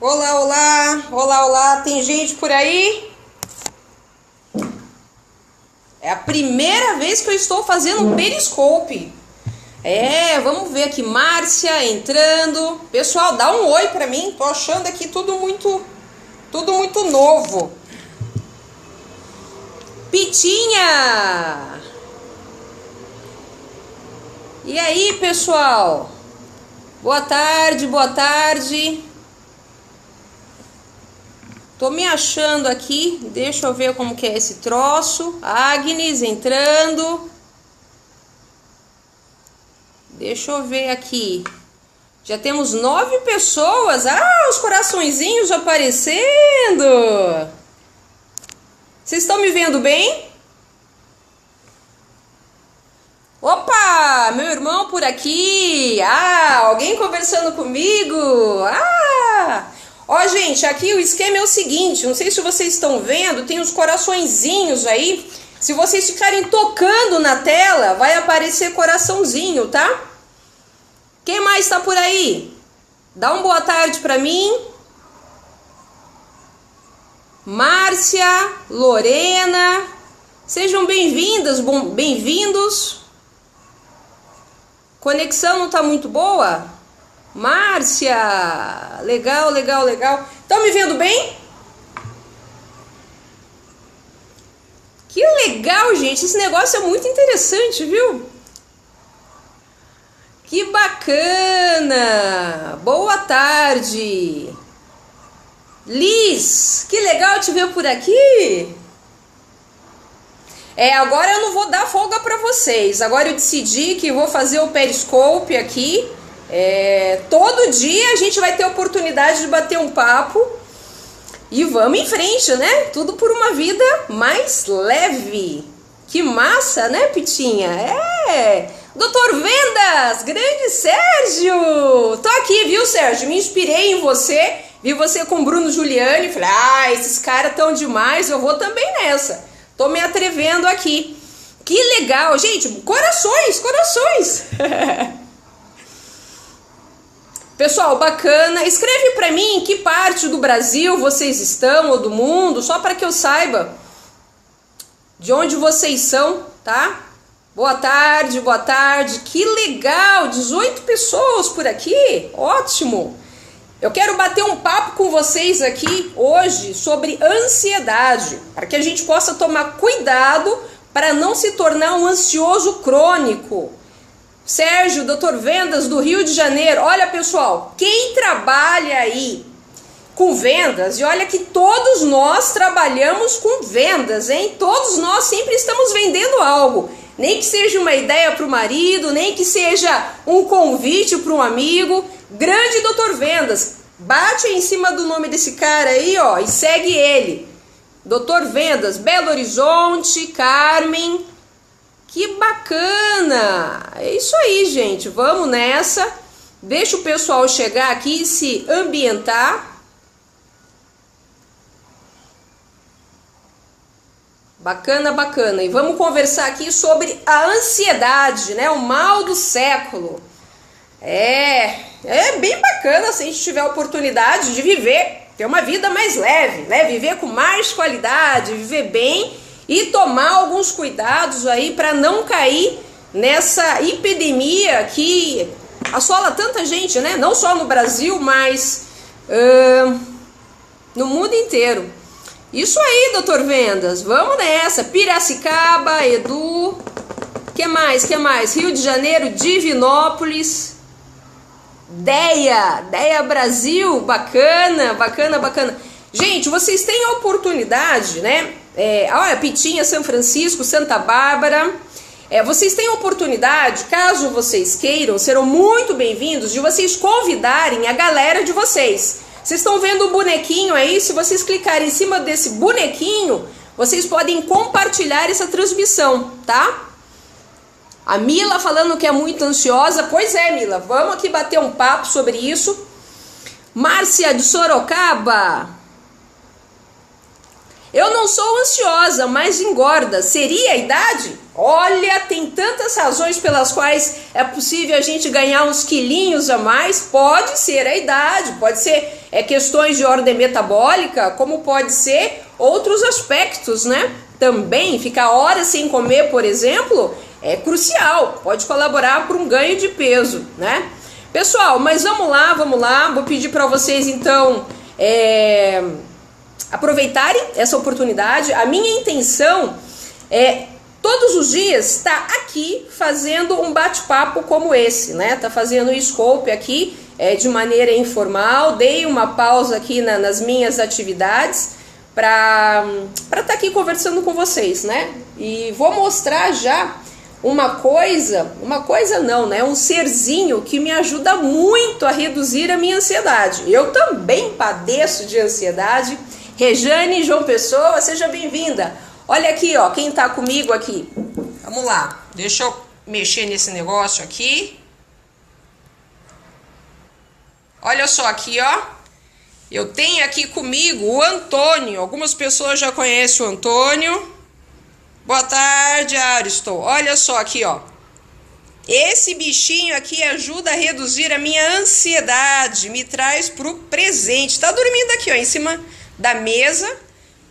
Olá, olá, olá, olá, tem gente por aí? É a primeira vez que eu estou fazendo um Periscope. Vamos ver aqui, Márcia entrando. Pessoal, dá um oi pra mim, tô achando aqui tudo muito novo. Pitinha! E aí, pessoal? Boa tarde, boa tarde. Tô me achando aqui, deixa eu ver como que é esse troço. Agnes entrando. Deixa eu ver aqui. Já temos 9 pessoas. Ah, os coraçõezinhos aparecendo. Vocês estão me vendo bem? Opa, meu irmão por aqui. Ah, alguém conversando comigo. Ó, gente, aqui o esquema é o seguinte, não sei se vocês estão vendo, tem uns coraçõezinhos aí. Se vocês ficarem tocando na tela, vai aparecer coraçãozinho, tá? Quem mais tá por aí? Dá uma boa tarde pra mim. Márcia, Lorena, sejam bem-vindas, bem-vindos. Conexão não tá muito boa? Márcia, legal, legal, legal. Estão me vendo bem? Que legal, gente. Esse negócio é muito interessante, viu? Que bacana. Boa tarde. Liz, que legal te ver por aqui. Agora eu não vou dar folga para vocês. Agora eu decidi que vou fazer o Periscope aqui. Todo dia a gente vai ter oportunidade de bater um papo e vamos em frente, né? Tudo por uma vida mais leve. Que massa, né, Pitinha? Doutor Vendas, grande Sérgio! Tô aqui, viu, Sérgio? Me inspirei em você, vi você com Bruno Giuliani, falei, esses caras tão demais, eu vou também nessa. Tô me atrevendo aqui. Que legal, gente, corações! Pessoal, bacana. Escreve pra mim em que parte do Brasil vocês estão ou do mundo, só para que eu saiba de onde vocês são, tá? Boa tarde, boa tarde. Que legal, 18 pessoas por aqui. Ótimo. Eu quero bater um papo com vocês aqui hoje sobre ansiedade, para que a gente possa tomar cuidado para não se tornar um ansioso crônico. Sérgio, doutor Vendas do Rio de Janeiro. Olha, pessoal, quem trabalha aí com vendas, e olha que todos nós trabalhamos com vendas, hein? Todos nós sempre estamos vendendo algo. Nem que seja uma ideia para o marido, nem que seja um convite para um amigo. Grande doutor Vendas. Bate aí em cima do nome desse cara aí, ó, e segue ele. Doutor Vendas, Belo Horizonte, Carmen. Que bacana! É isso aí, gente. Vamos nessa. Deixa o pessoal chegar aqui e se ambientar. Bacana, bacana. E vamos conversar aqui sobre a ansiedade, né? O mal do século. É bem bacana se a gente tiver a oportunidade de viver, ter uma vida mais leve, né? Viver com mais qualidade, viver bem e tomar alguns cuidados aí para não cair nessa epidemia que assola tanta gente, né? Não só no Brasil, mas no mundo inteiro. Isso aí, doutor Vendas, vamos nessa. Piracicaba, Edu, que mais? Rio de Janeiro, Divinópolis, Deia Brasil, bacana. Gente, vocês têm a oportunidade, né? Olha, Pitinha, São Francisco, Santa Bárbara. Vocês têm a oportunidade, caso vocês queiram, serão muito bem-vindos, de vocês convidarem a galera de vocês. Vocês estão vendo o bonequinho aí? Se vocês clicarem em cima desse bonequinho, vocês podem compartilhar essa transmissão, tá? A Mila falando que é muito ansiosa. Pois é, Mila, vamos aqui bater um papo sobre isso. Márcia de Sorocaba. Eu não sou ansiosa, mas engorda. Seria a idade? Olha, tem tantas razões pelas quais é possível a gente ganhar uns quilinhos a mais. Pode ser a idade, pode ser questões de ordem metabólica, como pode ser outros aspectos, né? Também ficar horas sem comer, por exemplo, é crucial, pode colaborar para um ganho de peso, né? Pessoal, mas vamos lá, vou pedir para vocês então aproveitarem essa oportunidade. A minha intenção é todos os dias estar aqui fazendo um bate-papo como esse, né? Tá fazendo o Scope aqui de maneira informal, dei uma pausa aqui nas minhas atividades para estar aqui conversando com vocês, né? E vou mostrar já uma coisa não, né? Um serzinho que me ajuda muito a reduzir a minha ansiedade. Eu também padeço de ansiedade. Rejane João Pessoa, seja bem-vinda. Olha aqui, ó, quem tá comigo aqui. Vamos lá, deixa eu mexer nesse negócio aqui. Olha só aqui, ó. Eu tenho aqui comigo o Antônio. Algumas pessoas já conhecem o Antônio. Boa tarde, Ariston. Olha só aqui, ó. Esse bichinho aqui ajuda a reduzir a minha ansiedade. Me traz pro presente. Tá dormindo aqui, ó, em cima da mesa.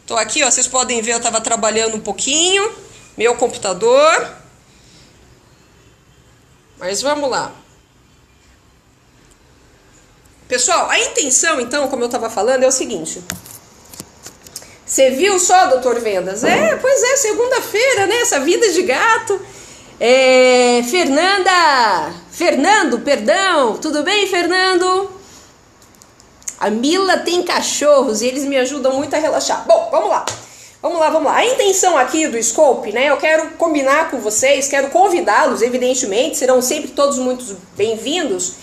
Tô aqui, ó. Vocês podem ver, eu tava trabalhando um pouquinho. Meu computador. Mas vamos lá. Pessoal, a intenção, então, como eu tava falando, é o seguinte. Você viu só, doutor Vendas? Pois é, segunda-feira, né? Essa vida de gato. Fernando, perdão. Tudo bem, Fernando? A Mila tem cachorros e eles me ajudam muito a relaxar. Bom, vamos lá. A intenção aqui do Scope, né? Eu quero combinar com vocês, quero convidá-los, evidentemente, serão sempre todos muito bem-vindos.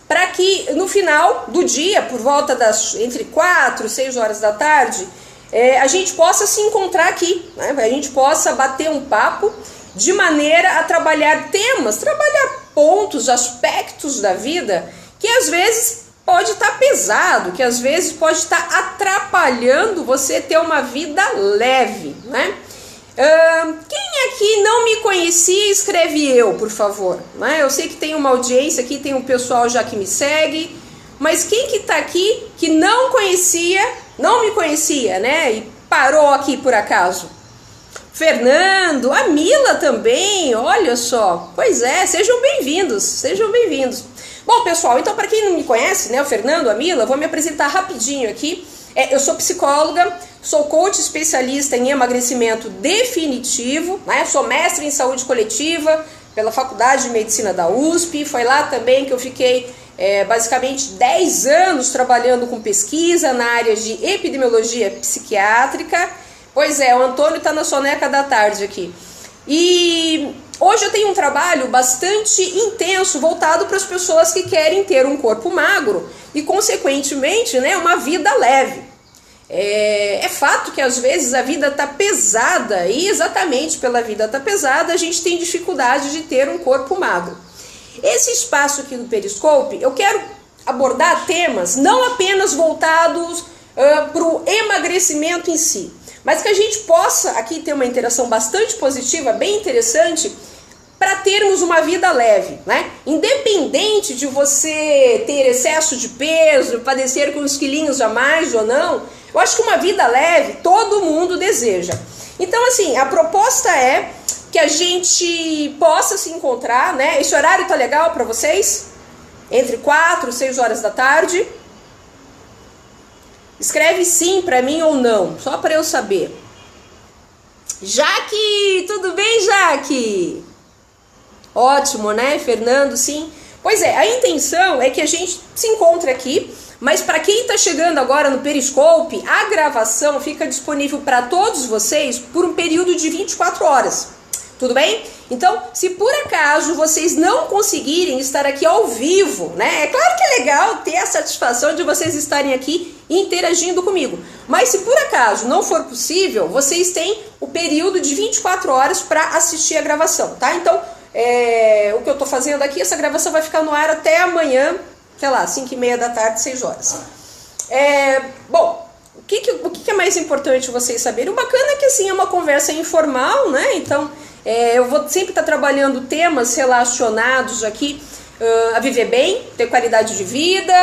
Para que no final do dia, por volta entre 4 e 6 horas da tarde, a gente possa se encontrar aqui, né? A gente possa bater um papo de maneira a trabalhar temas, trabalhar pontos, aspectos da vida que às vezes pode estar pesado, que às vezes pode estar atrapalhando você ter uma vida leve, né? Quem aqui não me conhecia, escreve eu, por favor, né? Eu sei que tem uma audiência aqui, tem um pessoal já que me segue, mas quem que tá aqui que não me conhecia, né? E parou aqui por acaso? Fernando, a Mila também, olha só. Pois é, sejam bem-vindos. Bom, pessoal, então para quem não me conhece, né, o Fernando, a Mila, vou me apresentar rapidinho aqui. Eu sou psicóloga, sou coach especialista em emagrecimento definitivo, né? Sou mestre em saúde coletiva pela Faculdade de Medicina da USP. Foi lá também que eu fiquei basicamente 10 anos trabalhando com pesquisa na área de epidemiologia psiquiátrica. Pois é, o Antônio está na soneca da tarde aqui. E hoje eu tenho um trabalho bastante intenso voltado para as pessoas que querem ter um corpo magro e, consequentemente, né, uma vida leve. É fato que às vezes a vida está pesada e exatamente pela vida estar pesada a gente tem dificuldade de ter um corpo magro. Esse espaço aqui do Periscope eu quero abordar temas não apenas voltados para o emagrecimento em si, mas que a gente possa aqui ter uma interação bastante positiva, bem interessante, para termos uma vida leve, né? Independente de você ter excesso de peso, padecer com uns quilinhos a mais ou não, eu acho que uma vida leve todo mundo deseja. Então, assim, a proposta é que a gente possa se encontrar, né? Esse horário tá legal para vocês? Entre 4 e 6 horas da tarde. Escreve sim para mim ou não, só para eu saber. Jaque, tudo bem, Jaque? Ótimo, né, Fernando? Sim. Pois é, a intenção é que a gente se encontre aqui, mas para quem está chegando agora no Periscope, a gravação fica disponível para todos vocês por um período de 24 horas. Tudo bem? Então, se por acaso vocês não conseguirem estar aqui ao vivo, né? É claro que é legal ter a satisfação de vocês estarem aqui interagindo comigo. Mas se por acaso não for possível, vocês têm o período de 24 horas para assistir a gravação, tá? Então, o que eu tô fazendo aqui, essa gravação vai ficar no ar até amanhã, sei lá, 5h30 da tarde, 6 horas. Bom, o que é mais importante vocês saberem? O bacana é que assim, é uma conversa informal, né? Então, eu vou sempre estar trabalhando temas relacionados aqui a viver bem, ter qualidade de vida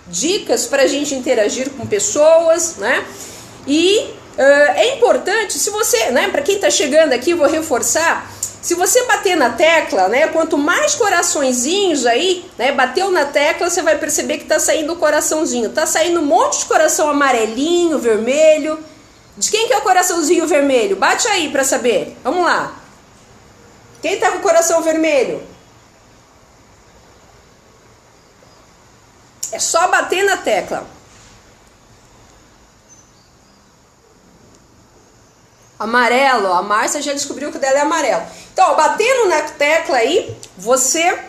dicas para a gente interagir com pessoas, né? E é importante, se você, né, para quem está chegando aqui, eu vou reforçar, se você bater na tecla, né, quanto mais coraçõezinhos aí, né, bateu na tecla, você vai perceber que está saindo o coraçãozinho. Tá saindo um monte de coração amarelinho, vermelho. De quem que é o coraçãozinho vermelho? Bate aí para saber. Vamos lá. Quem tá com o coração vermelho? É só bater na tecla. Amarelo, a Márcia já descobriu que o dela é amarelo. Então, ó, batendo na tecla aí, você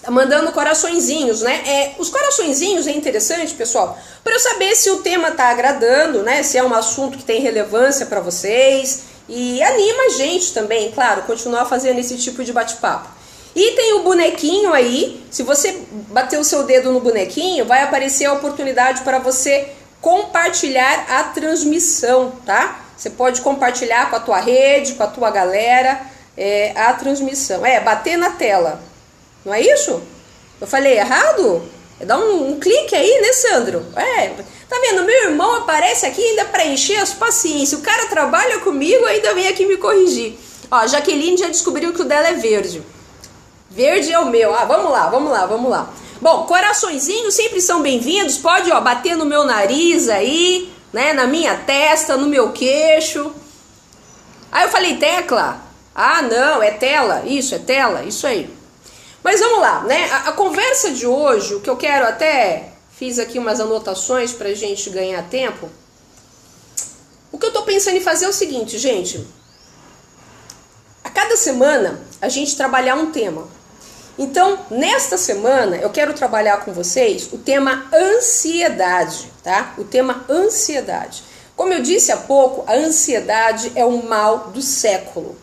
tá mandando coraçõezinhos, né? Os coraçõezinhos é interessante, pessoal, para eu saber se o tema tá agradando, né? Se é um assunto que tem relevância para vocês. E anima a gente também, claro, continuar fazendo esse tipo de bate-papo. E tem o bonequinho aí, se você bater o seu dedo no bonequinho, vai aparecer a oportunidade para você compartilhar a transmissão, tá? Você pode compartilhar com a tua rede, com a tua galera, a transmissão. Bater na tela. Não é isso? Eu falei errado? Dá um clique aí, né, Sandro? Tá vendo? Meu irmão aparece aqui ainda para encher as paciências. O cara trabalha comigo, ainda vem aqui me corrigir. Ó, a Jaqueline já descobriu que o dela é verde. Verde é o meu. Vamos lá. Bom, coraçõezinhos sempre são bem-vindos. Pode, ó, bater no meu nariz aí, né, na minha testa, no meu queixo. Aí eu falei tecla? Não, é tela. Isso, é tela, isso aí. Mas vamos lá, né? A conversa de hoje, o que eu quero, até fiz aqui umas anotações pra gente ganhar tempo. O que eu tô pensando em fazer é o seguinte, gente. A cada semana a gente trabalhar um tema. Então, nesta semana, eu quero trabalhar com vocês o tema ansiedade, tá? O tema ansiedade. Como eu disse há pouco, a ansiedade é o mal do século.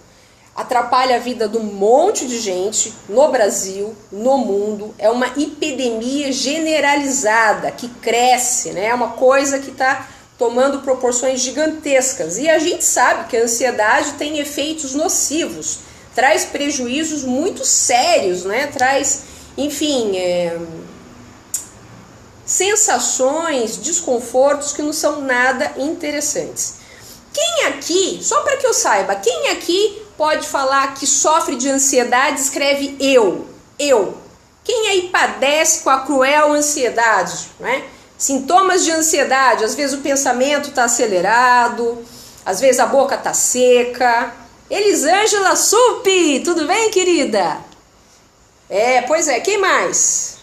Atrapalha a vida de um monte de gente no Brasil, no mundo. É uma epidemia generalizada que cresce, né? É uma coisa que está tomando proporções gigantescas. E a gente sabe que a ansiedade tem efeitos nocivos. Traz prejuízos muito sérios, né? Traz, enfim, sensações, desconfortos que não são nada interessantes. Quem aqui, só para que eu saiba, quem aqui pode falar que sofre de ansiedade, escreve eu. Quem aí padece com a cruel ansiedade, né? Sintomas de ansiedade, às vezes o pensamento está acelerado, às vezes a boca está seca. Elisângela Supi, tudo bem, querida? Pois é, quem mais?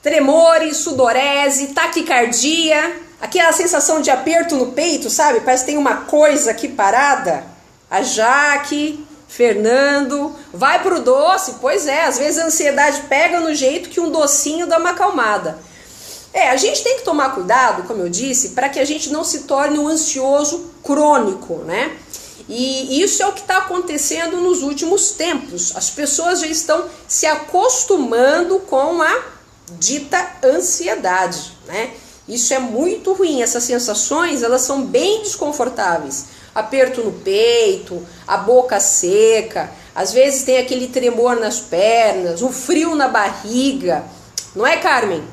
Tremores, sudorese, taquicardia, aquela sensação de aperto no peito, sabe? Parece que tem uma coisa aqui parada. A Jaque, Fernando, vai pro doce, pois é, às vezes a ansiedade pega no jeito que um docinho dá uma acalmada. A gente tem que tomar cuidado, como eu disse, para que a gente não se torne um ansioso crônico, né? E isso é o que está acontecendo nos últimos tempos. As pessoas já estão se acostumando com a dita ansiedade, né? Isso é muito ruim, essas sensações, elas são bem desconfortáveis. Aperto no peito, a boca seca, às vezes tem aquele tremor nas pernas, o frio na barriga, não é, Carmen?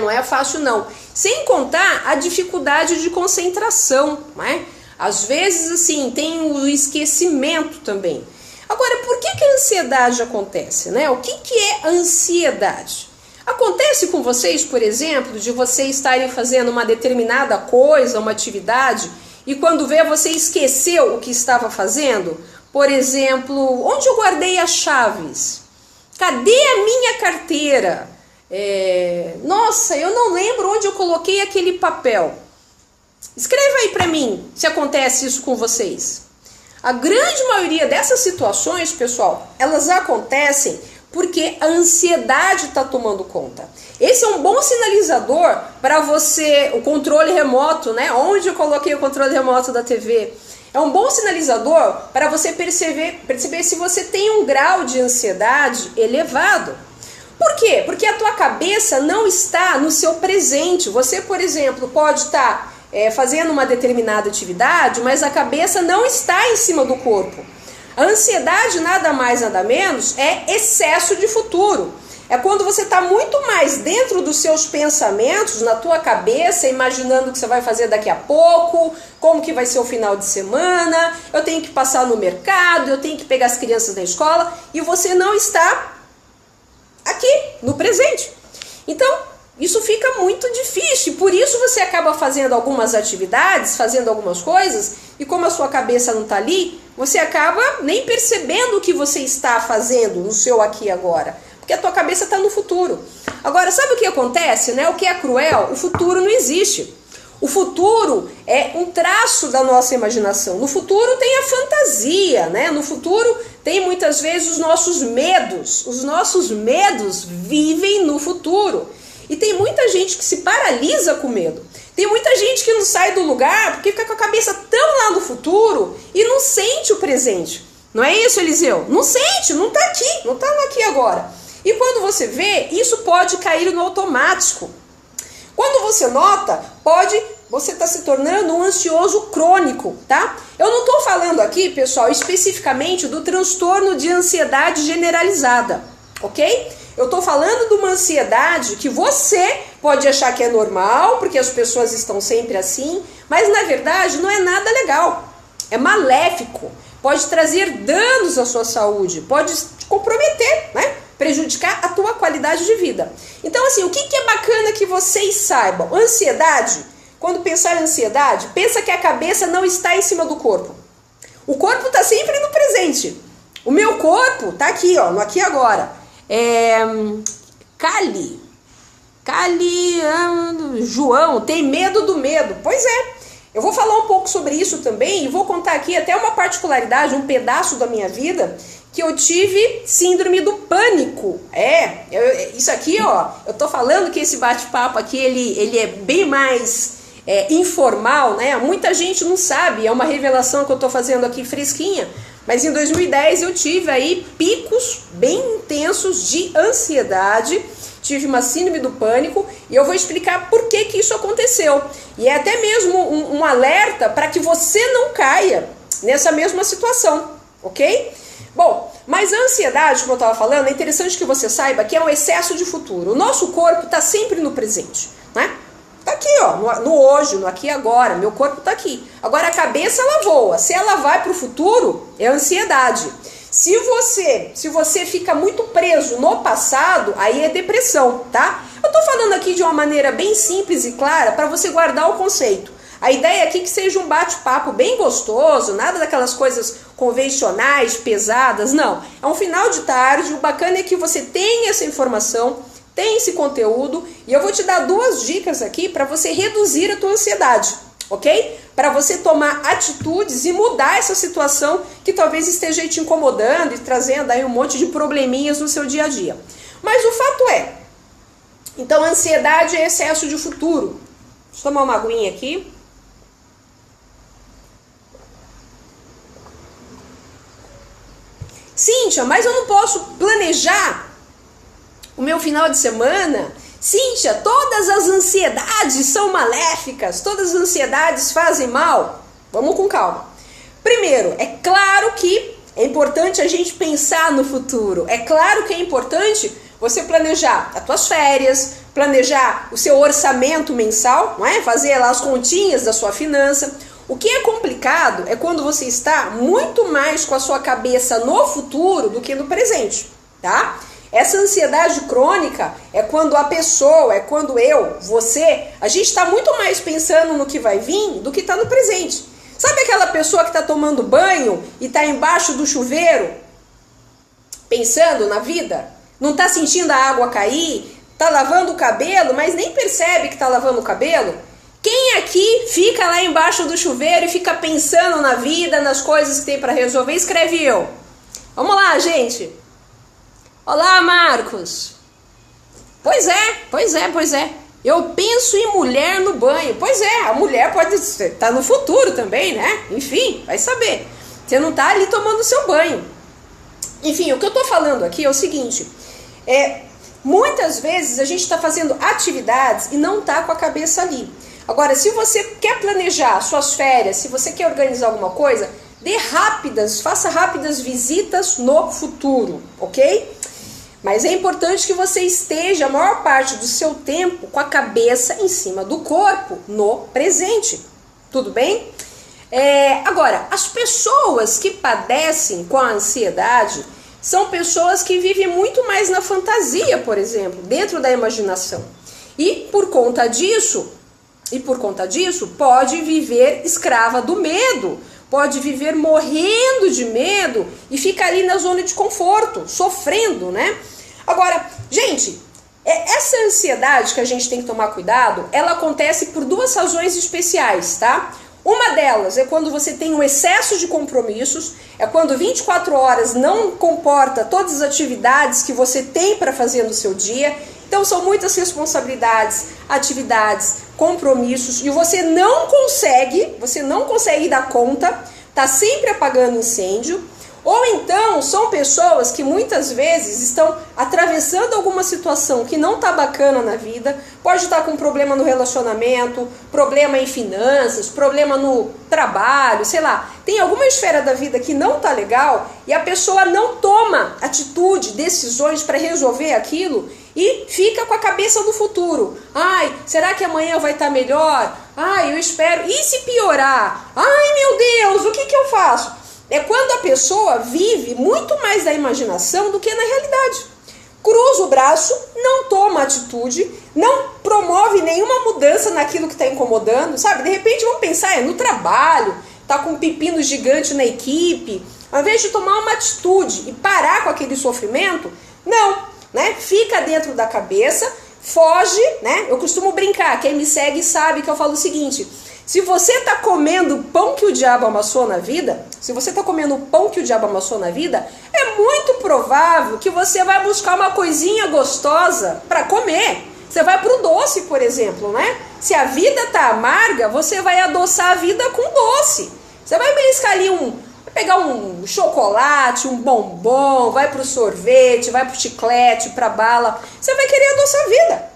Não é fácil não. Sem contar a dificuldade de concentração, né? Às vezes, assim, tem o esquecimento também. Agora, por que a ansiedade acontece, né? O que é ansiedade? Acontece com vocês, por exemplo, de vocês estarem fazendo uma determinada coisa, uma atividade, e quando vê, você esqueceu o que estava fazendo? Por exemplo, onde eu guardei as chaves? Cadê a minha carteira? Nossa, eu não lembro onde eu coloquei aquele papel. Escreva aí para mim se acontece isso com vocês. A grande maioria dessas situações, pessoal, elas acontecem porque a ansiedade está tomando conta. Esse é um bom sinalizador para você, o controle remoto, né? Onde eu coloquei o controle remoto da TV. É um bom sinalizador para você perceber se você tem um grau de ansiedade elevado. Por quê? Porque a tua cabeça não está no seu presente. Você, por exemplo, pode estar fazendo uma determinada atividade, mas a cabeça não está em cima do corpo. A ansiedade, nada mais, nada menos, é excesso de futuro. É quando você está muito mais dentro dos seus pensamentos, na tua cabeça, imaginando o que você vai fazer daqui a pouco, como que vai ser o final de semana, eu tenho que passar no mercado, eu tenho que pegar as crianças da escola, e você não está aqui, no presente. Então, isso fica muito difícil, por isso você acaba fazendo algumas atividades, fazendo algumas coisas, e como a sua cabeça não está ali, você acaba nem percebendo o que você está fazendo no seu aqui e agora, porque a tua cabeça está no futuro. Agora, sabe o que acontece, né? O que é cruel? O futuro não existe. O futuro é um traço da nossa imaginação. No futuro tem a fantasia, né? No futuro tem muitas vezes os nossos medos. Os nossos medos vivem no futuro. E tem muita gente que se paralisa com medo. Tem muita gente que não sai do lugar porque fica com a cabeça tão lá no futuro e não sente o presente. Não é isso, Eliseu? Não sente, não está aqui, não está no aqui agora. E quando você vê, isso pode cair no automático. Quando você nota, você está se tornando um ansioso crônico, tá? Eu não estou falando aqui, pessoal, especificamente do transtorno de ansiedade generalizada, ok? Eu estou falando de uma ansiedade que você pode achar que é normal, porque as pessoas estão sempre assim, mas na verdade não é nada legal, é maléfico, pode trazer danos à sua saúde, pode te comprometer, né? Prejudicar a tua qualidade de vida. Então, assim, o que é bacana que vocês saibam? Ansiedade, quando pensar em ansiedade, pensa que a cabeça não está em cima do corpo. O corpo está sempre no presente. O meu corpo está aqui, ó, no aqui e agora. João, tem medo do medo. Pois é, eu vou falar um pouco sobre isso também e vou contar aqui até uma particularidade, um pedaço da minha vida, que eu tive síndrome do pânico. Isso aqui, ó, eu tô falando que esse bate-papo aqui, ele é bem mais informal, né? Muita gente não sabe, é uma revelação que eu tô fazendo aqui fresquinha, mas em 2010 eu tive aí picos bem intensos de ansiedade, tive uma síndrome do pânico e eu vou explicar por que isso aconteceu. E é até mesmo um alerta para que você não caia nessa mesma situação, ok? Bom, mas a ansiedade, como eu estava falando, é interessante que você saiba que é um excesso de futuro. O nosso corpo está sempre no presente, né? Tá aqui, ó, no hoje, no aqui e agora, meu corpo está aqui. Agora a cabeça, ela voa. Se ela vai para o futuro, é ansiedade. Se você fica muito preso no passado, aí é depressão, tá? Eu estou falando aqui de uma maneira bem simples e clara para você guardar o conceito. A ideia aqui é que seja um bate-papo bem gostoso, nada daquelas coisas convencionais, pesadas, não. É um final de tarde, o bacana é que você tenha essa informação, tem esse conteúdo, e eu vou te dar 2 dicas aqui para você reduzir a tua ansiedade, ok? Para você tomar atitudes e mudar essa situação que talvez esteja te incomodando e trazendo aí um monte de probleminhas no seu dia a dia. Mas o fato é, então a ansiedade é excesso de futuro. Deixa eu tomar uma aguinha aqui. Cíntia, mas eu não posso planejar o meu final de semana? Cíntia, todas as ansiedades são maléficas, todas as ansiedades fazem mal? Vamos com calma. Primeiro, é claro que é importante a gente pensar no futuro. É claro que é importante você planejar as tuas férias, planejar o seu orçamento mensal, não é? Fazer lá as continhas da sua finança. O que é complicado é quando você está muito mais com a sua cabeça no futuro do que no presente, tá? Essa ansiedade crônica é quando a pessoa, é quando você, a gente está muito mais pensando no que vai vir do que está no presente. Sabe aquela pessoa que está tomando banho e está embaixo do chuveiro, pensando na vida? Não está sentindo a água cair, está lavando o cabelo, mas nem percebe que está lavando o cabelo? Quem aqui fica lá embaixo do chuveiro e fica pensando na vida, nas coisas que tem para resolver? Escreve eu. Vamos lá, gente. Olá, Marcos. Pois é. Eu penso em mulher no banho. Pois é, a mulher pode estar no futuro também, né? Enfim, vai saber. Você não está ali tomando seu banho. Enfim, o que eu estou falando aqui é o seguinte. Muitas vezes a gente está fazendo atividades e não está com a cabeça ali. Agora, se você quer planejar suas férias, se você quer organizar alguma coisa, faça rápidas visitas no futuro, ok? Mas é importante que você esteja a maior parte do seu tempo com a cabeça em cima do corpo, no presente. Tudo bem? Agora, as pessoas que padecem com a ansiedade são pessoas que vivem muito mais na fantasia, por exemplo, dentro da imaginação. E por conta disso, pode viver escrava do medo, pode viver morrendo de medo e ficar ali na zona de conforto, sofrendo, né? Agora, gente, essa ansiedade que a gente tem que tomar cuidado, ela acontece por duas razões especiais, tá? Uma delas é quando você tem um excesso de compromissos, é quando 24 horas não comporta todas as atividades que você tem para fazer no seu dia. Então são muitas responsabilidades, atividades, compromissos, e você não consegue dar conta, tá sempre apagando incêndio. Ou então são pessoas que muitas vezes estão atravessando alguma situação que não tá bacana na vida, pode estar com problema no relacionamento, problema em finanças, problema no trabalho, sei lá, tem alguma esfera da vida que não tá legal e a pessoa não toma atitude, decisões para resolver aquilo e fica com a cabeça no futuro. Ai, será que amanhã vai estar melhor? Ai, eu espero. E se piorar? Ai, meu Deus, o que eu faço? É quando a pessoa vive muito mais da imaginação do que na realidade. Cruza o braço, não toma atitude, não promove nenhuma mudança naquilo que está incomodando, sabe? De repente vamos pensar, no trabalho, tá com um pepino gigante na equipe, ao invés de tomar uma atitude e parar com aquele sofrimento, não, né? Fica dentro da cabeça, foge, né? Eu costumo brincar, quem me segue sabe que eu falo o seguinte: se você está comendo o pão que o diabo amassou na vida, é muito provável que você vai buscar uma coisinha gostosa para comer. Você vai para o doce, por exemplo, né? Se a vida tá amarga, você vai adoçar a vida com doce. Você vai beliscar ali vai pegar um chocolate, um bombom, vai para o sorvete, vai para o chiclete, para a bala. Você vai querer adoçar a vida.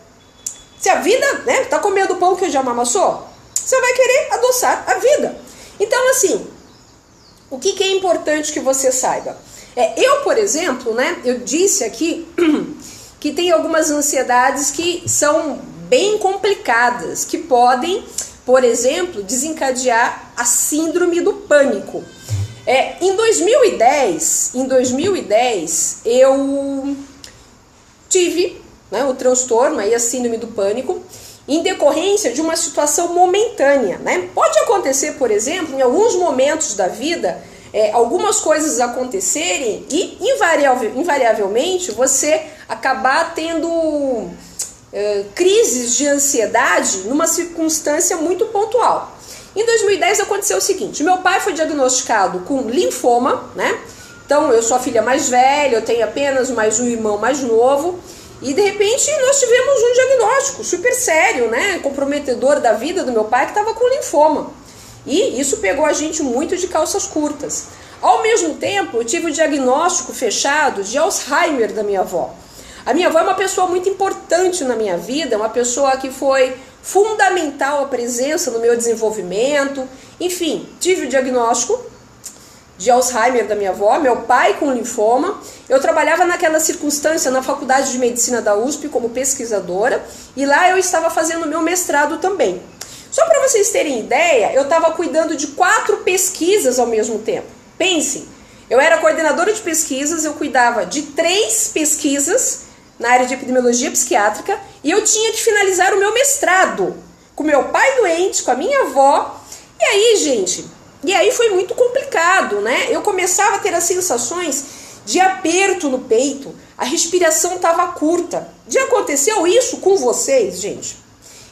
Se a vida, né, tá comendo o pão que o diabo amassou, você vai querer adoçar a vida. Então, assim, o que é importante que você saiba? Eu, por exemplo, né, eu disse aqui que tem algumas ansiedades que são bem complicadas, que podem, por exemplo, desencadear a síndrome do pânico. Em 2010, eu tive, né, o transtorno, aí a síndrome do pânico, em decorrência de uma situação momentânea, né? Pode acontecer, por exemplo, em alguns momentos da vida, algumas coisas acontecerem e invariavelmente você acabar tendo crises de ansiedade numa circunstância muito pontual. Em 2010 aconteceu o seguinte: meu pai foi diagnosticado com linfoma, né? Então eu sou a filha mais velha, eu tenho apenas mais um irmão mais novo. E de repente nós tivemos um diagnóstico super sério, né, comprometedor da vida do meu pai, que estava com linfoma. E isso pegou a gente muito de calças curtas. Ao mesmo tempo, eu tive o diagnóstico fechado de Alzheimer da minha avó. A minha avó é uma pessoa muito importante na minha vida, uma pessoa que foi fundamental a presença no meu desenvolvimento. Enfim, tive o diagnóstico de Alzheimer da minha avó, meu pai com linfoma. Eu trabalhava naquela circunstância na Faculdade de Medicina da USP como pesquisadora e lá eu estava fazendo meu mestrado também. Só para vocês terem ideia, eu estava cuidando de 4 pesquisas ao mesmo tempo. Pensem, eu era coordenadora de pesquisas, eu cuidava de 3 pesquisas na área de epidemiologia psiquiátrica e eu tinha que finalizar o meu mestrado com meu pai doente, com a minha avó. E aí, gente, foi muito complicado, né? Eu começava a ter as sensações de aperto no peito, a respiração estava curta. Já aconteceu isso com vocês, gente?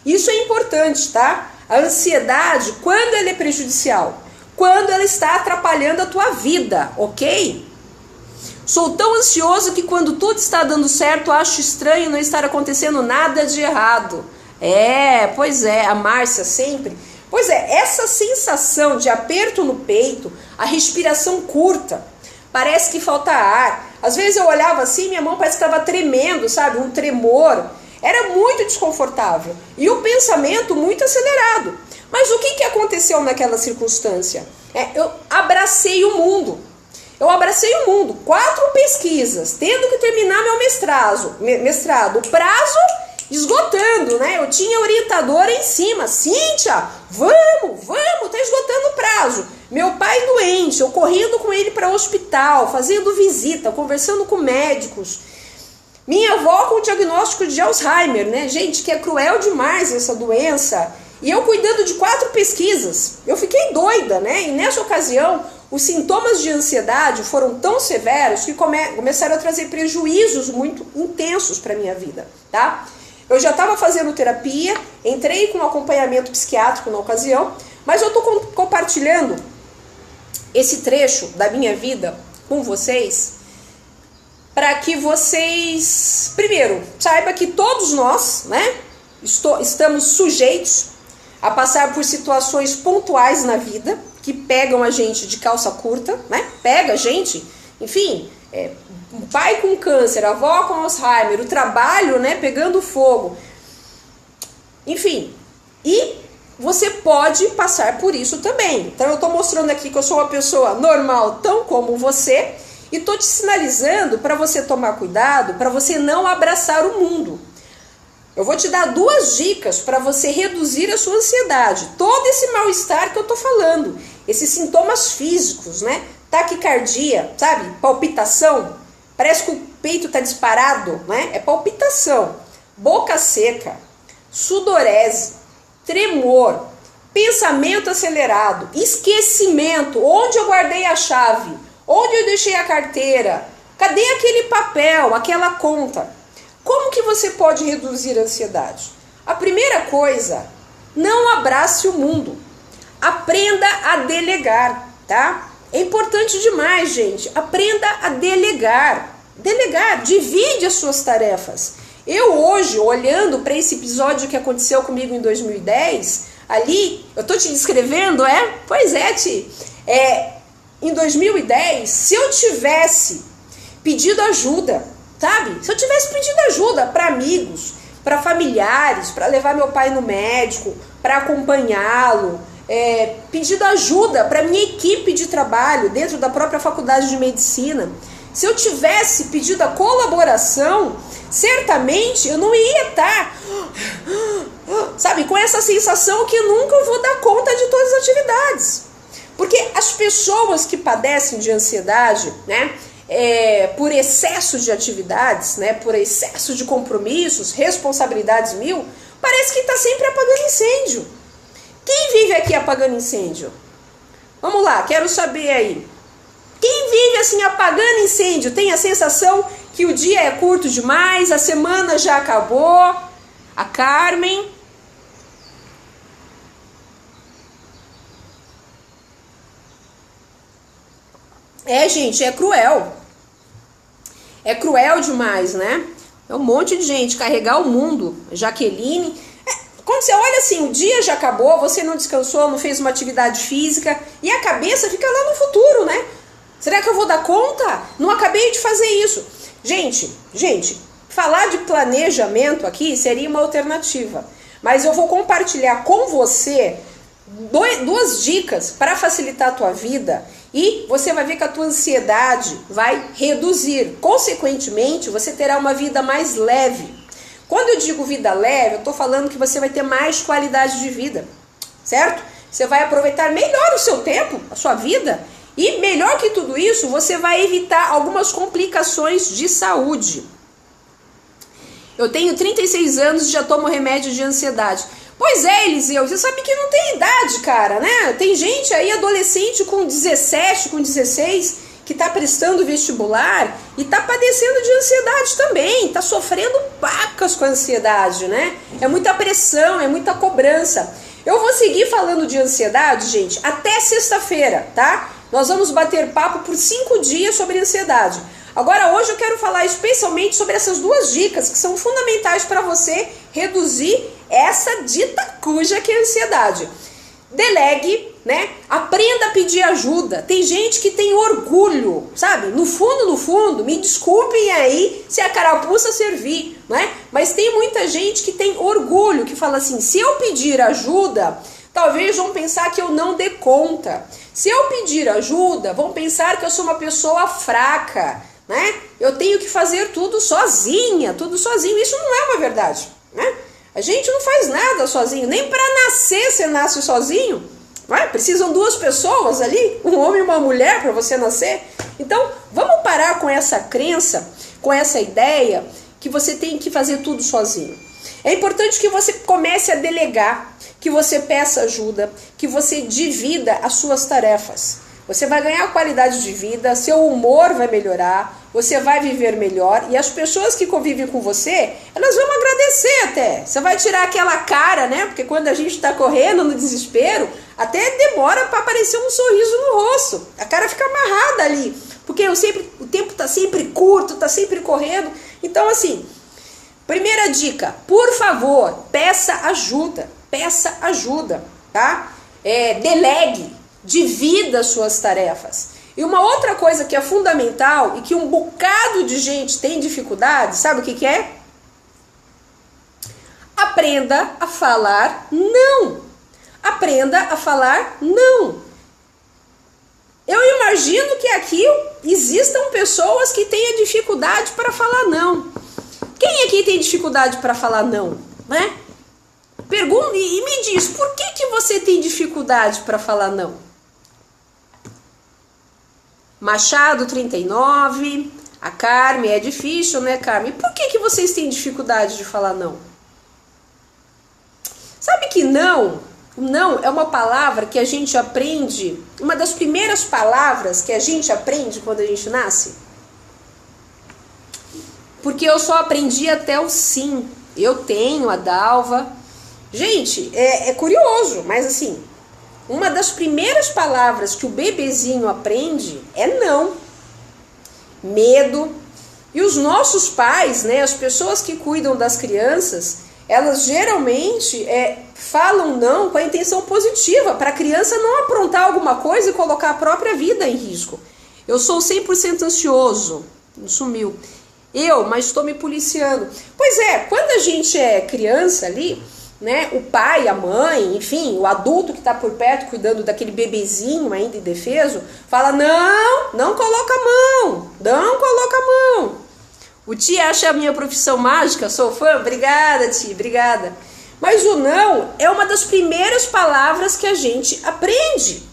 Isso é importante, tá? A ansiedade, quando ela é prejudicial? Quando ela está atrapalhando a tua vida, ok? Sou tão ansioso que quando tudo está dando certo, acho estranho não estar acontecendo nada de errado. Pois é, a Márcia sempre. Pois é, essa sensação de aperto no peito, a respiração curta, parece que falta ar. Às vezes eu olhava assim, minha mão parece que estava tremendo, sabe? Um tremor. Era muito desconfortável. E o pensamento muito acelerado. Mas o que aconteceu naquela circunstância? Eu abracei o mundo. Eu abracei o mundo, 4 pesquisas, tendo que terminar meu mestrado, o prazo esgotando, né? Eu tinha orientadora em cima, Cíntia, vamos, tá esgotando o prazo. Meu pai doente, eu correndo com ele para o hospital, fazendo visita, conversando com médicos. Minha avó com diagnóstico de Alzheimer, né? Gente, que é cruel demais essa doença. E eu cuidando de 4 pesquisas. Eu fiquei doida, né? E nessa ocasião, os sintomas de ansiedade foram tão severos que começaram a trazer prejuízos muito intensos para minha vida, tá? Eu já estava fazendo terapia, entrei com acompanhamento psiquiátrico na ocasião, mas eu estou compartilhando esse trecho da minha vida com vocês para que vocês, primeiro, saibam que todos nós, né, estamos sujeitos a passar por situações pontuais na vida que pegam a gente de calça curta, né? Pega a gente, enfim, um pai com câncer, a avó com Alzheimer, o trabalho, né, pegando fogo. Enfim, e você pode passar por isso também. Então eu estou mostrando aqui que eu sou uma pessoa normal, tão como você, e estou te sinalizando para você tomar cuidado, para você não abraçar o mundo. Eu vou te dar 2 dicas para você reduzir a sua ansiedade. Todo esse mal-estar que eu tô falando, esses sintomas físicos, né? Taquicardia, sabe? Palpitação, parece que o peito tá disparado, né? É palpitação. Boca seca, sudorese, tremor, pensamento acelerado, esquecimento, onde eu guardei a chave, onde eu deixei a carteira, cadê aquele papel, aquela conta? Como que você pode reduzir a ansiedade? A primeira coisa, não abrace o mundo. Aprenda a delegar, tá? É importante demais, gente. Aprenda a delegar. Delegar, divide as suas tarefas. Eu hoje, olhando para esse episódio que aconteceu comigo em 2010, ali, eu tô te descrevendo, é? Pois é, Ti. Em 2010, se eu tivesse pedido ajuda, sabe? Se eu tivesse pedido ajuda para amigos, para familiares, para levar meu pai no médico, para acompanhá-lo, pedido ajuda para minha equipe de trabalho dentro da própria faculdade de medicina, se eu tivesse pedido a colaboração, certamente eu não ia estar, sabe, com essa sensação que eu nunca vou dar conta de todas as atividades. Porque as pessoas que padecem de ansiedade, né, por excesso de atividades, né, por excesso de compromissos, responsabilidades mil, parece que está sempre apagando incêndio. Quem vive aqui apagando incêndio? Vamos lá, quero saber aí. Quem vive assim apagando incêndio tem a sensação que o dia é curto demais, a semana já acabou? A Carmen. Gente, é cruel. É cruel demais, né? É um monte de gente carregar o mundo. Jaqueline. Quando você olha assim, o dia já acabou, você não descansou, não fez uma atividade física e a cabeça fica lá no futuro, né? Será que eu vou dar conta? Não acabei de fazer isso. Gente, falar de planejamento aqui seria uma alternativa. Mas eu vou compartilhar com você 2 dicas para facilitar a tua vida e você vai ver que a tua ansiedade vai reduzir. Consequentemente, você terá uma vida mais leve. Quando eu digo vida leve, eu estou falando que você vai ter mais qualidade de vida, certo? Você vai aproveitar melhor o seu tempo, a sua vida, e melhor que tudo isso, você vai evitar algumas complicações de saúde. Eu tenho 36 anos e já tomo remédio de ansiedade. Pois é, Eliseu, você sabe que não tem idade, cara, né? Tem gente aí, adolescente com 17, com 16, que tá prestando vestibular e tá padecendo de ansiedade também, tá sofrendo pacas com a ansiedade, né? É muita pressão, é muita cobrança. Eu vou seguir falando de ansiedade, gente, até sexta-feira, tá? Nós vamos bater papo por 5 dias sobre ansiedade. Agora, hoje eu quero falar especialmente sobre essas 2 dicas que são fundamentais para você reduzir essa dita cuja que é a ansiedade. Delegue, né? Aprenda a pedir ajuda. Tem gente que tem orgulho, sabe? No fundo, me desculpem aí se a carapuça servir, né? Mas tem muita gente que tem orgulho, que fala assim, se eu pedir ajuda, Talvez vão pensar que eu não dê conta. Se eu pedir ajuda, vão pensar que eu sou uma pessoa fraca, né? Eu tenho que fazer tudo sozinha, tudo sozinho. Isso não é uma verdade, né? A gente não faz nada sozinho, nem para nascer você nasce sozinho, né? Precisam duas pessoas ali, um homem e uma mulher para você nascer. Então, vamos parar com essa crença, com essa ideia que você tem que fazer tudo sozinho. É importante que você comece a delegar, que você peça ajuda, que você divida as suas tarefas. Você vai ganhar qualidade de vida, seu humor vai melhorar, você vai viver melhor e as pessoas que convivem com você, elas vão agradecer até. Você vai tirar aquela cara, né? Porque quando a gente está correndo no desespero, até demora para aparecer um sorriso no rosto. A cara fica amarrada ali, porque o tempo está sempre curto, está sempre correndo. Então, assim, primeira dica, por favor, peça ajuda, tá? Delegue, divida suas tarefas. E uma outra coisa que é fundamental e que um bocado de gente tem dificuldade, sabe o que é? Aprenda a falar não. Aprenda a falar não. Eu imagino que aqui existam pessoas que tenham dificuldade para falar não. Quem aqui tem dificuldade para falar não, né? Pergunta e me diz, por que você tem dificuldade para falar não? Machado 39, a Carme, é difícil, né, Carme? Por que vocês têm dificuldade de falar não? Sabe que não é uma palavra que a gente aprende, uma das primeiras palavras que a gente aprende quando a gente nasce? Porque eu só aprendi até o sim. Eu tenho a Dalva. Gente, é curioso, mas assim, uma das primeiras palavras que o bebezinho aprende é não. Medo. E os nossos pais, né, as pessoas que cuidam das crianças, elas geralmente falam não com a intenção positiva, para a criança não aprontar alguma coisa e colocar a própria vida em risco. Eu sou 100% ansioso. Sumiu. Mas estou me policiando. Pois é, quando a gente é criança ali, né, o pai, a mãe, enfim, o adulto que está por perto cuidando daquele bebezinho ainda indefeso, fala, não coloca a mão, não coloca a mão. O Tia acha a minha profissão mágica, sou fã, obrigada Tia, obrigada. Mas o não é uma das primeiras palavras que a gente aprende.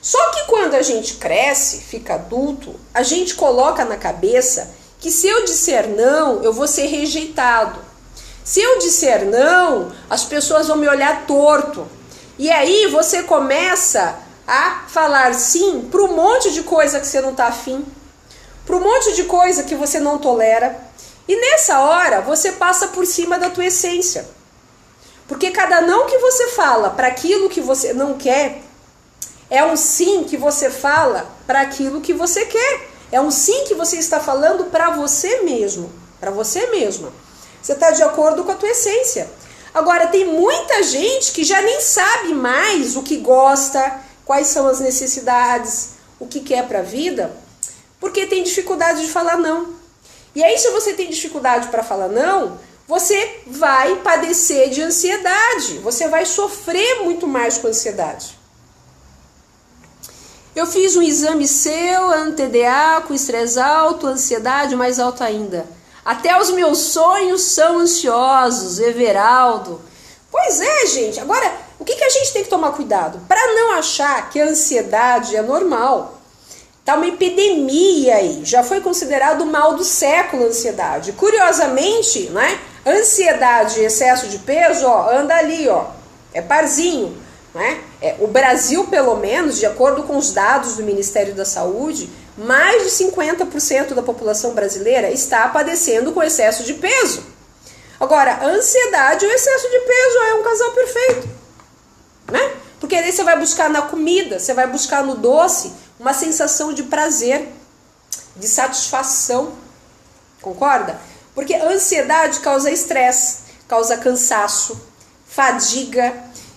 Só que quando a gente cresce, fica adulto, a gente coloca na cabeça que se eu disser não, eu vou ser rejeitado. Se eu disser não, as pessoas vão me olhar torto. E aí você começa a falar sim para um monte de coisa que você não está afim, para um monte de coisa que você não tolera. E nessa hora você passa por cima da tua essência. Porque cada não que você fala para aquilo que você não quer, é um sim que você fala para aquilo que você quer. É um sim que você está falando para você mesmo, para você mesma. Você está de acordo com a tua essência. Agora, tem muita gente que já nem sabe mais o que gosta, quais são as necessidades, o que quer para a vida, porque tem dificuldade de falar não. E aí, se você tem dificuldade para falar não, você vai padecer de ansiedade, você vai sofrer muito mais com ansiedade. Eu fiz um exame seu, TDA, com estresse alto, ansiedade mais alto ainda. Até os meus sonhos são ansiosos, Everaldo. Pois é, gente. Agora, o que a gente tem que tomar cuidado? Para não achar que a ansiedade é normal. Tá uma epidemia aí. Já foi considerado o mal do século a ansiedade. Curiosamente, né? Ansiedade e excesso de peso, anda ali, é parzinho, né? O Brasil, pelo menos, de acordo com os dados do Ministério da Saúde, mais de 50% da população brasileira está padecendo com excesso de peso. Agora, a ansiedade e o excesso de peso é um casal perfeito, né? Porque aí você vai buscar na comida, você vai buscar no doce uma sensação de prazer, de satisfação, concorda? Porque a ansiedade causa estresse, causa cansaço, fadiga,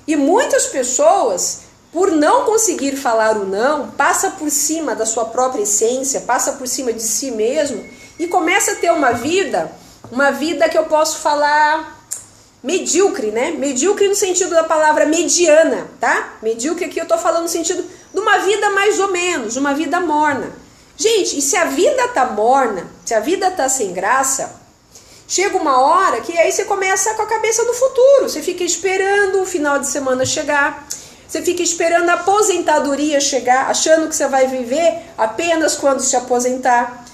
e muitas pessoas, por não conseguir falar o não, passa por cima da sua própria essência, passa por cima de si mesmo e começa a ter uma vida que eu posso falar medíocre, né? Medíocre no sentido da palavra mediana, tá? Medíocre aqui eu tô falando no sentido de uma vida mais ou menos, uma vida morna. Gente, e se a vida tá morna, se a vida tá sem graça, chega uma hora que aí você começa com a cabeça no futuro. Você fica esperando o final de semana chegar. Você fica esperando a aposentadoria chegar, achando que você vai viver apenas quando se aposentar.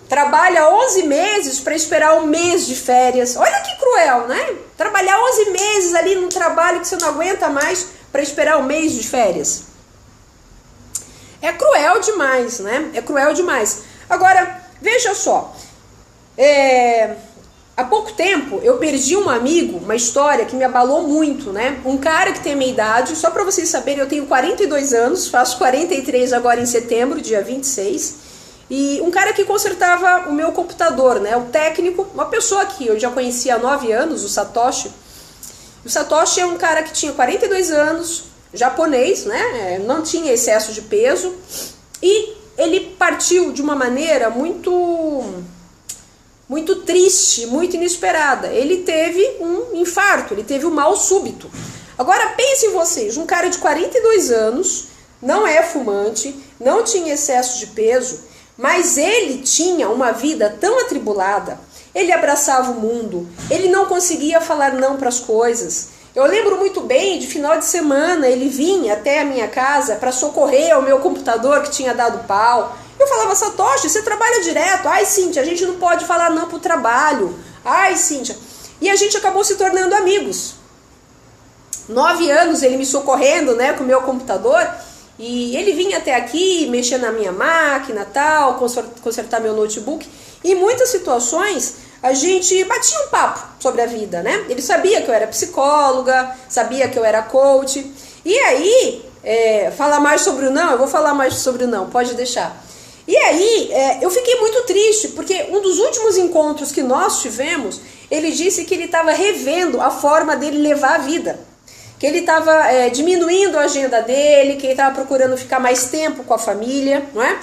Trabalha 11 meses para esperar um mês de férias. Olha que cruel, né? Trabalhar 11 meses ali num trabalho que você não aguenta mais para esperar um mês de férias. É cruel demais, né? É cruel demais. Agora, veja só. Há pouco tempo eu perdi um amigo, uma história que me abalou muito, né? Um cara que tem a minha idade, só para vocês saberem, eu tenho 42 anos, faço 43 agora em setembro, dia 26. E um cara que consertava o meu computador, né? O técnico, uma pessoa que eu já conhecia há 9 anos, o Satoshi. O Satoshi é um cara que tinha 42 anos, japonês, né? Não tinha excesso de peso. E ele partiu de uma maneira muito triste, muito inesperada. Ele teve um infarto, ele teve um mal súbito. Agora pensem vocês, um cara de 42 anos, não é fumante, não tinha excesso de peso, mas ele tinha uma vida tão atribulada, ele abraçava o mundo, ele não conseguia falar não para as coisas. Eu lembro muito bem, de final de semana, ele vinha até a minha casa para socorrer o meu computador que tinha dado pau. Eu falava, Satoshi, você trabalha direto. Ai, Cíntia, a gente não pode falar não pro trabalho. Ai, Cíntia. E a gente acabou se tornando amigos. 9 anos ele me socorrendo, né, com o meu computador. E ele vinha até aqui, mexer na minha máquina, tal, consertar meu notebook. E em muitas situações a gente batia um papo sobre a vida, né? Ele sabia que eu era psicóloga, sabia que eu era coach. E aí, falar mais sobre o não, eu vou falar mais sobre o não, pode deixar. E aí, eu fiquei muito triste, porque um dos últimos encontros que nós tivemos, ele disse que ele estava revendo a forma dele levar a vida. Que ele estava diminuindo a agenda dele, que ele estava procurando ficar mais tempo com a família, não é?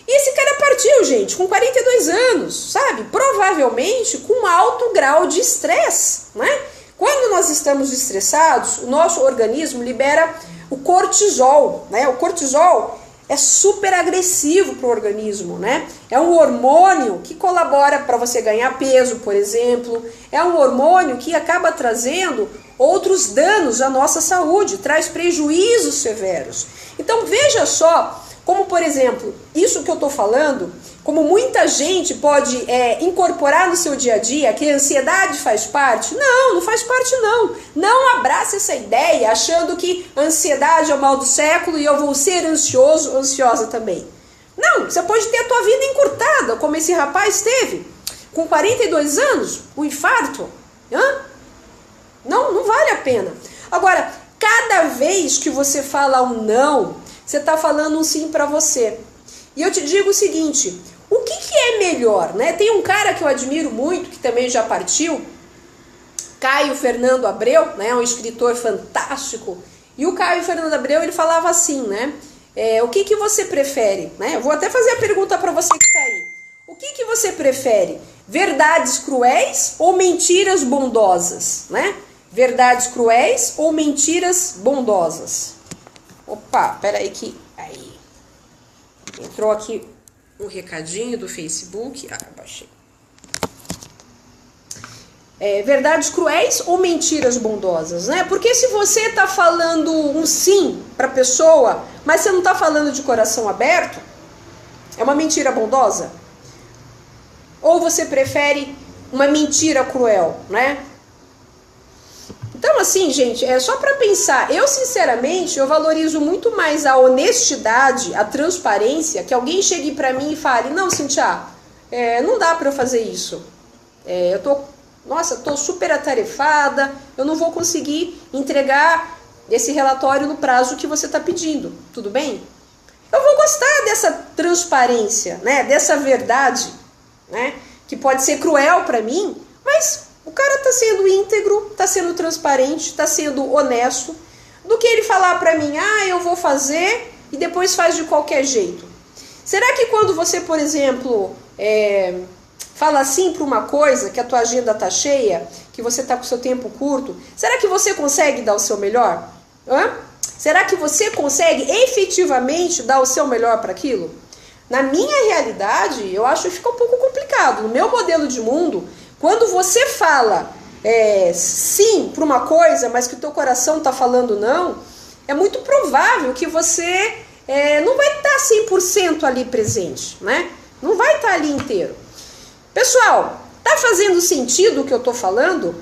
E esse cara partiu, gente, com 42 anos, sabe? Provavelmente com um alto grau de estresse, né? Quando nós estamos estressados, o nosso organismo libera o cortisol, né? O cortisol é super agressivo para o organismo, né? É um hormônio que colabora para você ganhar peso, por exemplo. É um hormônio que acaba trazendo outros danos à nossa saúde, traz prejuízos severos. Então veja só como, por exemplo, isso que eu estou falando, como muita gente pode incorporar no seu dia a dia, que a ansiedade faz parte. Não, não faz parte não. Não abrace essa ideia achando que a ansiedade é o mal do século e eu vou ser ansioso, ansiosa também. Não, você pode ter a tua vida encurtada, como esse rapaz teve, com 42 anos, um infarto. Não vale a pena. Agora, cada vez que você fala um não, você está falando um sim para você. E eu te digo o seguinte, o que é melhor, né? Tem um cara que eu admiro muito, que também já partiu, Caio Fernando Abreu, né? Um escritor fantástico. E o Caio Fernando Abreu, ele falava assim, né? O que você prefere? Né? Eu vou até fazer a pergunta para você que está aí. O que você prefere? Verdades cruéis ou mentiras bondosas, né? Verdades cruéis ou mentiras bondosas? Opa, peraí que... Aí. Entrou aqui um recadinho do Facebook. Baixei. Verdades cruéis ou mentiras bondosas, né? Porque se você está falando um sim para a pessoa, mas você não está falando de coração aberto, é uma mentira bondosa? Ou você prefere uma mentira cruel, né? Então, assim, gente, é só para pensar. Eu, sinceramente, eu valorizo muito mais a honestidade, a transparência, que alguém chegue para mim e fale, não, Cíntia, não dá para eu fazer isso. Eu tô super atarefada, eu não vou conseguir entregar esse relatório no prazo que você está pedindo, tudo bem? Eu vou gostar dessa transparência, né, dessa verdade, né, que pode ser cruel para mim, mas o cara está sendo íntegro, está sendo transparente, está sendo honesto, do que ele falar para mim, eu vou fazer e depois faz de qualquer jeito. Será que quando você, por exemplo, fala sim para uma coisa que a tua agenda tá cheia, que você tá com o seu tempo curto? Será que você consegue dar o seu melhor? Será que você consegue efetivamente dar o seu melhor para aquilo? Na minha realidade, eu acho que fica um pouco complicado. No meu modelo de mundo, quando você fala sim para uma coisa, mas que o teu coração está falando não, é muito provável que você não vai estar 100% ali presente, né? Não vai estar ali inteiro. Pessoal, tá fazendo sentido o que eu tô falando?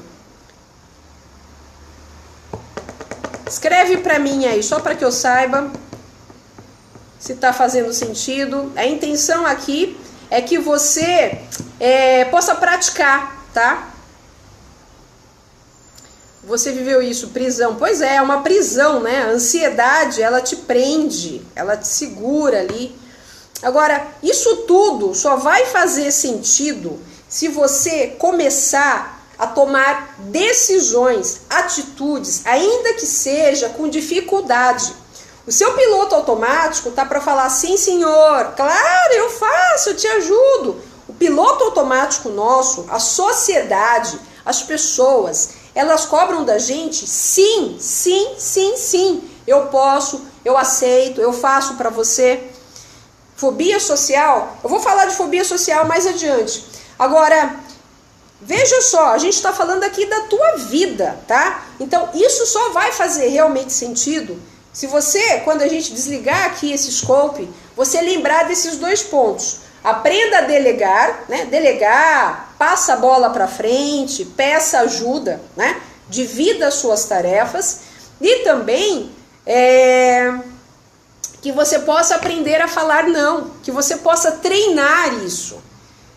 Escreve para mim aí, só para que eu saiba se tá fazendo sentido. A intenção aqui é que você possa praticar, tá? Você viveu isso, prisão. Pois é uma prisão, né? A ansiedade, ela te prende, ela te segura ali. Agora, isso tudo só vai fazer sentido se você começar a tomar decisões, atitudes, ainda que seja com dificuldade. O seu piloto automático tá para falar, sim senhor, claro, eu faço, eu te ajudo. O piloto automático nosso, a sociedade, as pessoas, elas cobram da gente sim, sim, sim, sim. Eu posso, eu aceito, eu faço para você. Fobia social, eu vou falar de fobia social mais adiante. Agora, veja só, a gente está falando aqui da tua vida, tá? Então, isso só vai fazer realmente sentido se você, quando a gente desligar aqui esse scope, você lembrar desses dois pontos. Aprenda a delegar, né? Delegar, passa a bola para frente, peça ajuda, né? Divida as suas tarefas e também que você possa aprender a falar não, que você possa treinar isso.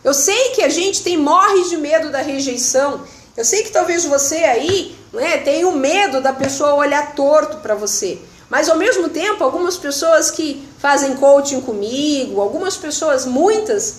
Eu sei que a gente morre de medo da rejeição. Eu sei que talvez você aí, né, tenha o medo da pessoa olhar torto para você. Mas ao mesmo tempo, algumas pessoas que fazem coaching comigo, algumas pessoas, muitas,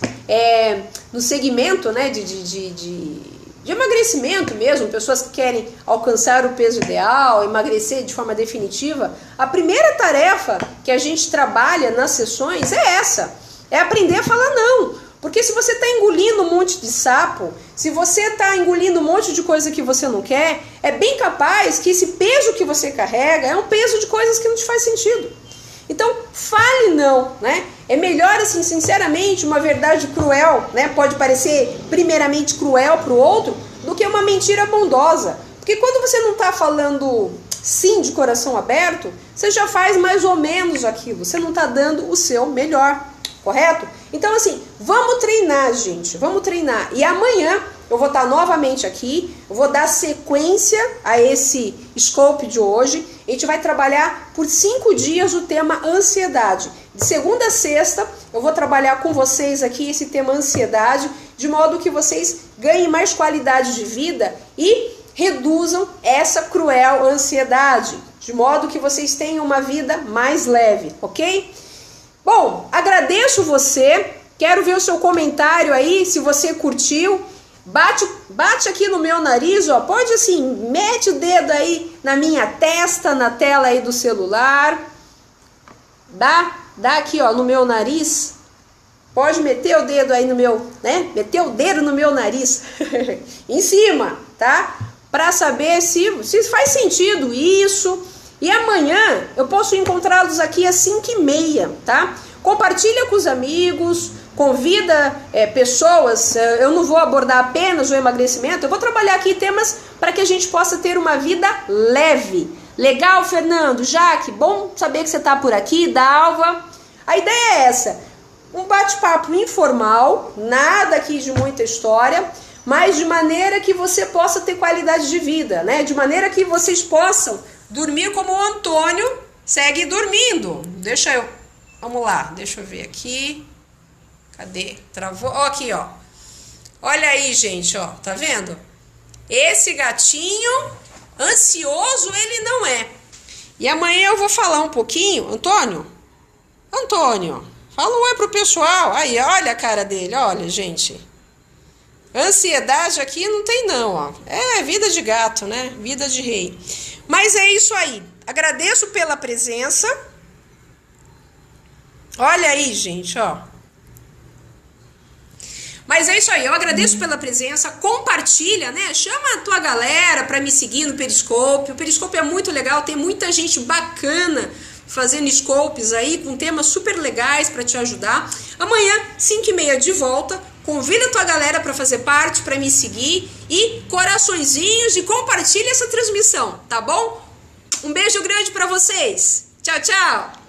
no segmento, né, de emagrecimento mesmo, pessoas que querem alcançar o peso ideal, emagrecer de forma definitiva, a primeira tarefa que a gente trabalha nas sessões é essa, é aprender a falar não. Porque se você está engolindo um monte de sapo, se você está engolindo um monte de coisa que você não quer, é bem capaz que esse peso que você carrega é um peso de coisas que não te faz sentido. Então, fale não, né? É melhor, assim, sinceramente, uma verdade cruel, né? Pode parecer primeiramente cruel para o outro, do que uma mentira bondosa. Porque quando você não está falando sim de coração aberto, você já faz mais ou menos aquilo. Você não está dando o seu melhor, correto? Então, assim, vamos treinar, gente, vamos treinar. E amanhã eu vou estar novamente aqui, eu vou dar sequência a esse scope de hoje. A gente vai trabalhar por 5 dias o tema ansiedade. De segunda a sexta, eu vou trabalhar com vocês aqui esse tema ansiedade, de modo que vocês ganhem mais qualidade de vida e reduzam essa cruel ansiedade, de modo que vocês tenham uma vida mais leve, ok? Bom, agradeço você, quero ver o seu comentário aí, se você curtiu, bate aqui no meu nariz, ó, pode assim, mete o dedo aí na minha testa, na tela aí do celular, dá aqui, ó, no meu nariz, pode meter o dedo aí no meu, né, meter o dedo no meu nariz, em cima, tá, para saber se faz sentido isso. E amanhã eu posso encontrá-los aqui às 5h30, tá? Compartilha com os amigos, convida pessoas, eu não vou abordar apenas o emagrecimento, eu vou trabalhar aqui temas para que a gente possa ter uma vida leve. Legal, Fernando? Jaque, bom saber que você está por aqui, Dalva. A ideia é essa, um bate-papo informal, nada aqui de muita história, mas de maneira que você possa ter qualidade de vida, né? De maneira que vocês possam dormir como o Antônio segue dormindo. Vamos lá, deixa eu ver aqui. Cadê? Travou? Ó, aqui, ó. Olha aí, gente, ó. Tá vendo? Esse gatinho ansioso ele não é. E amanhã eu vou falar um pouquinho. Antônio, fala um oi pro pessoal. Aí, olha a cara dele, olha, gente. Ansiedade aqui não tem não, ó. É vida de gato, né? Vida de rei. Mas é isso aí. Agradeço pela presença. Olha aí, gente, ó. Mas é isso aí, eu agradeço pela presença, compartilha, né? Chama a tua galera pra me seguir no Periscope. O Periscope é muito legal, tem muita gente bacana fazendo scopes aí, com temas super legais pra te ajudar. Amanhã, 5h30 de volta. Convida a tua galera para fazer parte, para me seguir e coraçõezinhos e compartilha essa transmissão, tá bom? Um beijo grande para vocês. Tchau, tchau.